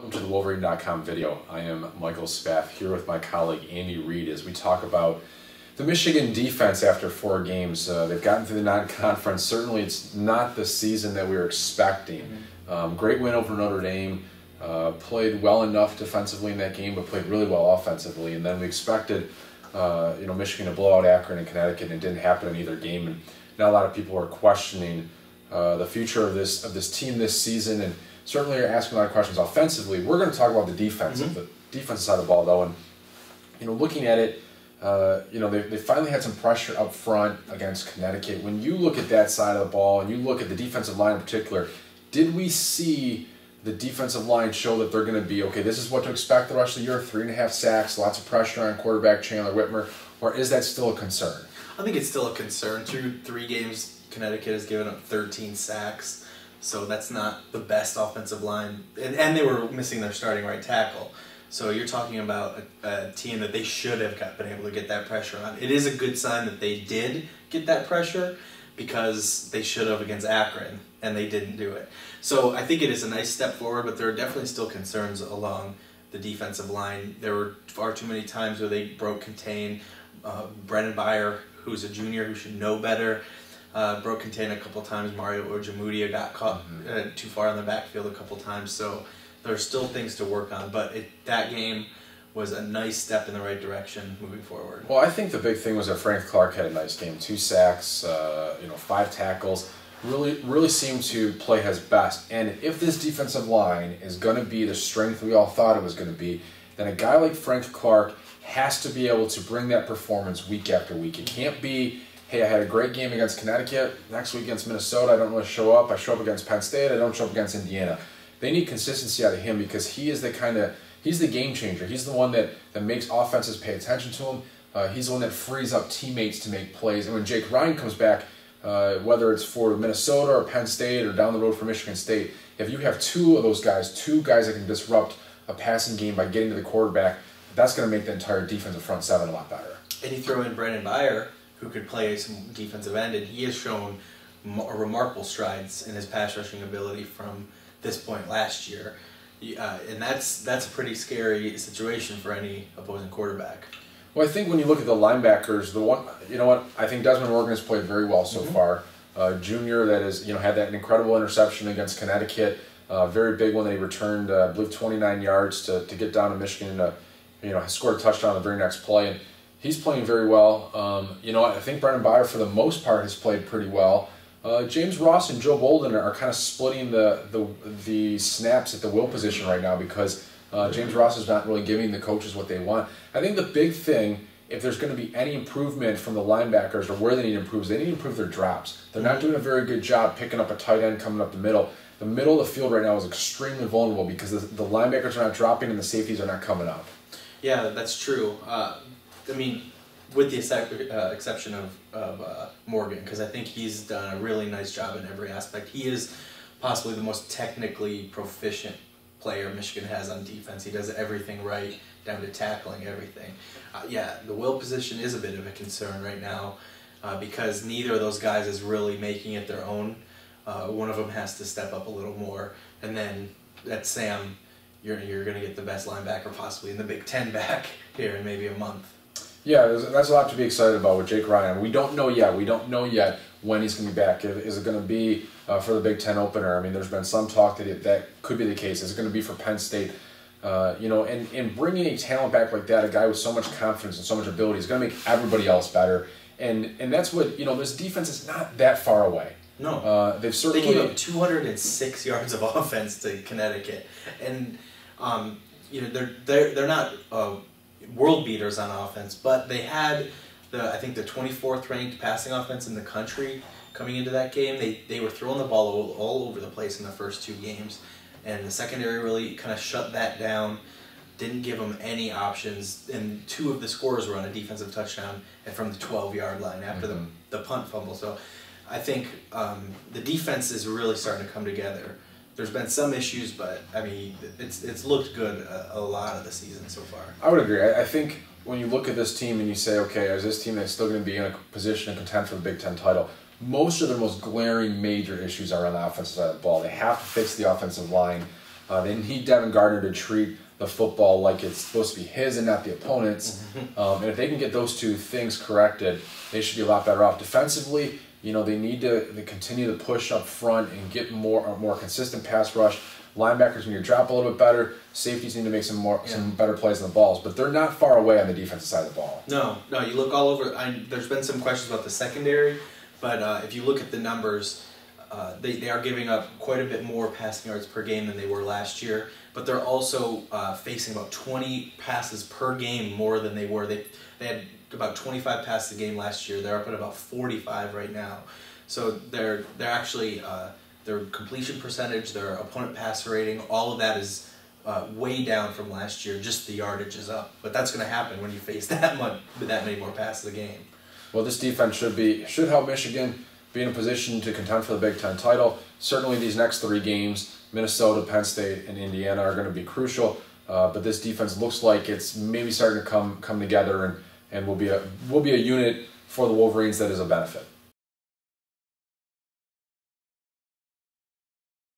Welcome to the Wolverine.com video. I am Michael Spath here with my colleague Andy Reid as we talk about the Michigan defense after 4 games. They've gotten through the non-conference. Certainly it's not the season that we were expecting. Great win over Notre Dame. Played well enough defensively in that game, but played really well offensively. And then we expected Michigan to blow out Akron and Connecticut, and it didn't happen in either game. And now a lot of people are questioning the future of this team this season, and certainly are asking a lot of questions offensively. We're going to talk about the defense, the defensive side of the ball, though, and looking at it, they finally had some pressure up front against Connecticut. When you look at that side of the ball and you look at the defensive line in particular, did we see the defensive line show that they're going to be okay? This is what to expect the rest of the year: 3.5 sacks, lots of pressure on quarterback Chandler Whitmer, or is that still a concern? I think it's still a concern. Through 3 games, Connecticut has given up 13 sacks. So that's not the best offensive line. And they were missing their starting right tackle. So you're talking about a team that they should have been able to get that pressure on. It is a good sign that they did get that pressure, because they should have against Akron, and they didn't do it. So I think it is a nice step forward, but there are definitely still concerns along the defensive line. There were far too many times where they broke contain. Brennan Byer, who's a junior who should know better, broke contain a couple times. Mario Ojemudia got caught too far in the backfield a couple times. So there's still things to work on, but that game was a nice step in the right direction moving forward. Well, I think the big thing was that Frank Clark had a nice game. 2 sacks, 5 tackles. Really seemed to play his best. And if this defensive line is going to be the strength we all thought it was going to be, then a guy like Frank Clark has to be able to bring that performance week after week. It can't be, hey, I had a great game against Connecticut, next week against Minnesota, I don't really show up. I show up against Penn State, I don't show up against Indiana. They need consistency out of him, because he is he's the game changer. He's the one that makes offenses pay attention to him. He's the one that frees up teammates to make plays. And when Jake Ryan comes back, whether it's for Minnesota or Penn State or down the road for Michigan State, if you have 2 of those guys, 2 guys that can disrupt a passing game by getting to the quarterback, that's going to make the entire defensive front 7 a lot better. And you throw in Brennan Byer, who could play some defensive end, and he has shown remarkable strides in his pass rushing ability from this point last year. And that's a pretty scary situation for any opposing quarterback. Well, I think when you look at the linebackers, I think Desmond Morgan has played very well so far. Junior that has, had that incredible interception against Connecticut, very big one that he returned, I believe 29 yards to get down to Michigan, and scored a touchdown the very next play. And he's playing very well. I think Brennan Byer, for the most part, has played pretty well. James Ross and Joe Bolden are kind of splitting the snaps at the will position right now, because James Ross is not really giving the coaches what they want. I think the big thing, if there's going to be any improvement from the linebackers, or where they need to improve, is they need to improve their drops. They're not doing a very good job picking up a tight end coming up the middle. The middle of the field right now is extremely vulnerable, because the linebackers are not dropping and the safeties are not coming up. Yeah, that's true. With the exception of Morgan, because I think he's done a really nice job in every aspect. He is possibly the most technically proficient player Michigan has on defense. He does everything right, down to tackling everything. The will position is a bit of a concern right now, because neither of those guys is really making it their own. One of them has to step up a little more, and then at Sam, you're going to get the best linebacker possibly in the Big Ten back here in maybe a month. Yeah, that's a lot to be excited about with Jake Ryan. We don't know yet. We don't know yet when he's going to be back. Is it going to be for the Big Ten opener? There's been some talk that could be the case. Is it going to be for Penn State? And bringing a talent back like that, a guy with so much confidence and so much ability, is going to make everybody else better. And that's what, this defense is not that far away. No. They've certainly... They gave up 206 yards of offense to Connecticut. And, they're not... world beaters on offense, but they had I think the 24th ranked passing offense in the country coming into that game. They were throwing the ball all over the place in the first 2 games, and the secondary really kind of shut that down, didn't give them any options, and 2 of the scores were on a defensive touchdown and from the 12-yard line after the punt fumble. So I think the defense is really starting to come together. There's been some issues, but it's looked good a lot of the season so far. I would agree. I think when you look at this team and you say, okay, is this team that's still going to be in a position to contend for the Big Ten title? Most of their most glaring major issues are on the offensive side of the ball. They have to fix the offensive line. They need Devin Gardner to treat the football like it's supposed to be his and not the opponent's. And if they can get those two things corrected, they should be a lot better off. Defensively, they need to continue to push up front and get a more consistent pass rush. Linebackers need to drop a little bit better. Safeties need to make some better plays on the balls, but they're not far away on the defensive side of the ball. No, you look all over. There's been some questions about the secondary, but if you look at the numbers, they are giving up quite a bit more passing yards per game than they were last year, but they're also facing about 20 passes per game more than they were. They had about 25 passes a game last year. They're up at about 45 right now. So they're actually their completion percentage, their opponent passer rating, all of that is way down from last year. Just the yardage is up, but that's going to happen when you face that many more passes a game. Well, this defense should help Michigan be in a position to contend for the Big Ten title. Certainly, these next 3 games, Minnesota, Penn State, and Indiana, are going to be crucial. But this defense looks like it's maybe starting to come together and will be a unit for the Wolverines that is a benefit.